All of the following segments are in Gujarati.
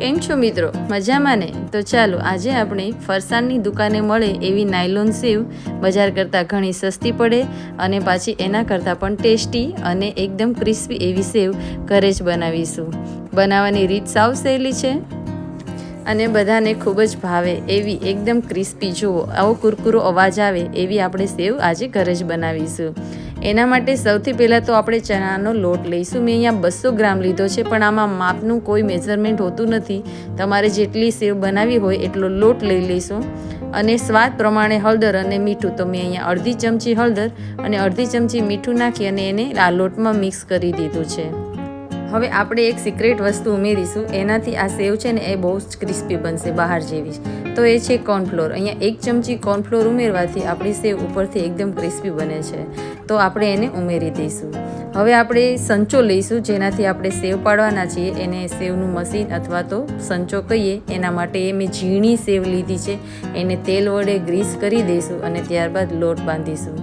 કેમ છો મિત્રો, મજામાં ને? તો ચાલો આજે આપણે ફરસાણની દુકાને મળે એવી નાયલોન સેવ બજાર કરતાં ઘણી સસ્તી પડે અને પાછી એના કરતાં પણ ટેસ્ટી અને એકદમ ક્રિસ્પી એવી સેવ ઘરે જ બનાવીશું. બનાવવાની રીત સાવ સહેલી છે અને બધાને ખૂબ જ ભાવે એવી એકદમ ક્રિસ્પી, જુઓ આવો કુરકુરો અવાજ આવે એવી આપણે સેવ આજે ઘરે જ બનાવીશું. એના માટે સૌથી પહેલાં તો આપણે ચણાનો લોટ લઈશું. મેં અહીંયા 200 ગ્રામ લીધો છે, પણ આમાં માપનું કોઈ મેઝરમેન્ટ હોતું નથી. તમારે જેટલી સેવ બનાવી હોય એટલો લોટ લઈ લઈશું. અને સ્વાદ પ્રમાણે હળદર અને મીઠું, તો મેં અહીંયા અડધી ચમચી હળદર અને અડધી ચમચી મીઠું નાખી અને એને આ લોટમાં મિક્સ કરી દીધું છે. હવે આપણે એક સિક્રેટ વસ્તુ ઉમેરીશું, એનાથી આ સેવ છે ને એ બહુ જ ક્રિસ્પી બનશે, બહાર જેવી. તો એ છે કોર્નફ્લોર. અહીંયા 1 ચમચી કોર્નફ્લોર ઉમેરવાથી આપણી સેવ ઉપરથી એકદમ ક્રિસ્પી બને છે. તો આપણે એને ઉમેરી દઈશું. હવે આપણે સંચો લઈશું, જેનાથી આપણે સેવ પાડવાના છીએ. એને સેવનું મશીન અથવા તો સંચો કહીએ. એના માટે મેં ઝીણી સેવ લીધી છે. એને તેલ વડે ગ્રીસ કરી દઈશું અને ત્યારબાદ લોટ બાંધીશું.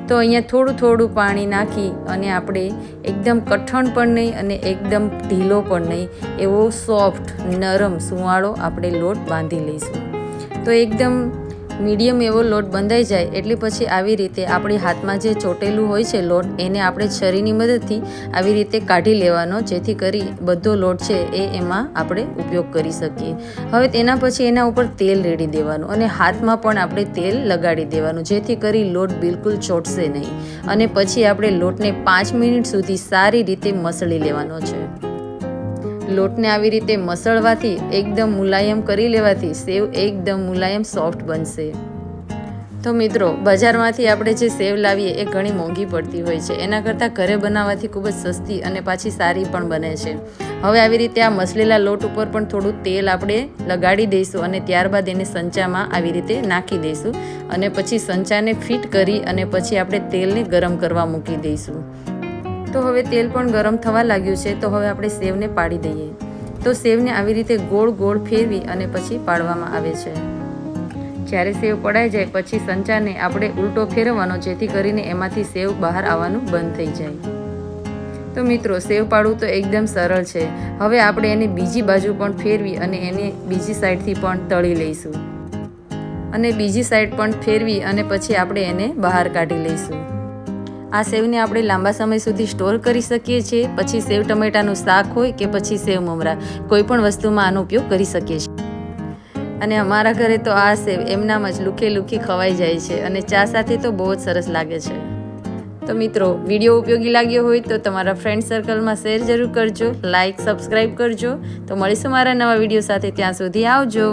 તો અહીંયા થોડું થોડું પાણી નાખી અને આપણે એકદમ કઠણ પણ નહીં અને એકદમ ઢીલો પણ નહીં, એવો સોફ્ટ નરમ સુવાળો આપણે લોટ બાંધી લઈશું. તો એકદમ મીડિયમ એવો લોટ બંધાઈ જાય એટલે પછી આવી રીતે આપણી હાથમાં જે ચોટેલું હોય છે લોટ, એને આપણે છરીની મદદથી આવી રીતે કાઢી લેવાનો, જેથી કરી બધો લોટ છે એ એમાં આપણે ઉપયોગ કરી શકીએ. હવે તેના પછી એના ઉપર તેલ રેડી દેવાનું અને હાથમાં પણ આપણે તેલ લગાડી દેવાનું, જેથી કરી લોટ બિલકુલ ચોટશે નહીં. અને પછી આપણે લોટને 5 મિનિટ સુધી સારી રીતે મસળી લેવાનો છે. લોટને આવી રીતે મસળવાથી, એકદમ મુલાયમ કરી લેવાથી સેવ એકદમ મુલાયમ સોફ્ટ બનશે. તો મિત્રો, બજારમાંથી આપણે જે સેવ લાવીએ એ ઘણી મોંઘી પડતી હોય છે, એના કરતાં ઘરે બનાવવાથી ખૂબ જ સસ્તી અને પાછી સારી પણ બને છે. હવે આવી રીતે આ મસળેલા લોટ ઉપર પણ થોડું તેલ આપણે લગાડી દઈશું અને ત્યારબાદ એને સંચામાં આવી રીતે નાખી દઈશું અને પછી સંચાને ફિટ કરી અને પછી આપણે તેલને ગરમ કરવા મૂકી દઈશું. તો હવે તેલ પણ ગરમ થવા લાગ્યું છે, તો હવે આપણે સેવને પાડી દઈએ. તો સેવને આવી રીતે ગોળ ગોળ ફેરવી અને પછી પાડવામાં આવે છે. જ્યારે સેવ પડાઈ જાય પછી સંચાને આપણે ઉલટો ફેરવવાનો, જેથી કરીને એમાંથી સેવ બહાર આવવાનું બંધ થઈ જાય. તો મિત્રો, સેવ પાડવું તો એકદમ સરળ છે. હવે આપણે એને બીજી બાજુ પણ ફેરવી અને એને બીજી સાઈડથી પણ તળી લઈશું અને બીજી સાઈડ પણ ફેરવી અને પછી આપણે એને બહાર કાઢી લઈશું. આ સેવને આપણે લાંબા સમય સુધી સ્ટોર કરી શકીએ છીએ. પછી સેવ ટમેટાનું શાક હોય કે પછી સેવ મમરા, કોઈ પણ વસ્તુમાં આનો ઉપયોગ કરી શકીએ છીએ. અને અમારા ઘરે તો આ સેવ એમનામ જ લુખે લુખી ખવાઈ જાય છે અને ચા સાથે તો બહુ જ સરસ લાગે છે. તો મિત્રો, વિડીયો ઉપયોગી લાગ્યો હોય તો તમારા ફ્રેન્ડ સર્કલમાં શેર જરૂર કરજો, લાઇક સબસ્ક્રાઈબ કરજો. તો મળીશું મારા નવા વિડીયો સાથે. ત્યાં સુધી આવજો.